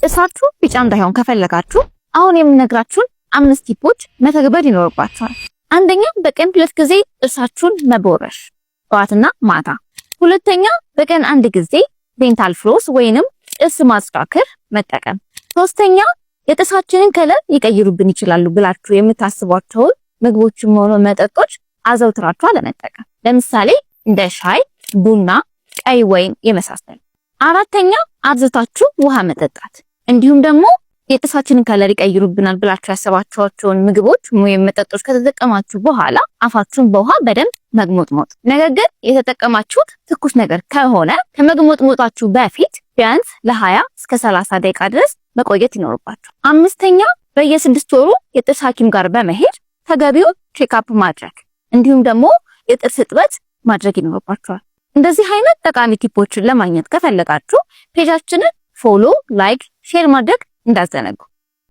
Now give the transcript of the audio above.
ጥርሳችሁ ቢጫ እንዳይሆን ከፈለጋችሁ አሁን የምነግራችሁን 5 ቲፖች መተግበር ይኖርባችኋል። አንደኛ በቀን 2 ጊዜ ጥርሳችሁን መቦረሽ ጠዋትና ማታ። ሁለተኛ በቀን 1 ጊዜ ዴንታል ፍሎስ ወይንም ጥርስ ማጽዳት መጠቀም። ሶስተኛ የጥርሳችንን ከለር ይቀይሩብን ይችላሉ ብላችሁ የምታስቧቸው ምግቦችም ሆነ መጠጦች አዘውትራችሁ አለመጠቀም። ለምሳሌ እንደ ሻይ፣ ቡና፣ ቀይ ወይን የመሳሰሉ። አራተኛ አብዝታችሁ ውሃ መጠጣት። እንዲሁም ደግሞ የጥርሳችንን ከለር ይቀይሩብናል ብላችሁ ያሰባችኋቸውን ምግቦች ወይም መጠጦች ከተጠቀማችሁ በኋላ አፋችሁን በውሃ በደንብ መግሞጥሞጥ። ነገር ግን የተጠቀማችሁት ትኩስ ነገር ከሆነ ከመግሞጥሞጣችሁ በፊት ቢያንስ ለ20 እስከ 30 ደቂቃ ድረስ መቆየት ይኖርባችሁ። አምስተኛ በየ6 ወሩ የጥርስ ሐኪም ጋር በመሄድ ተገቢውን ቼክአፕ ማድረግ እንዲሁም ደግሞ የጥርስ እጥበት ማድረግ ይኖርባችኋል። እንደዚህ አይነት ጠቃሚ ቲፖችን ለማግኘት ከፈለጋችሁ ፔጃችንን ፎሎ፣ ላይክ፣ ሼር ማድረግ እንዳትዘነጉ።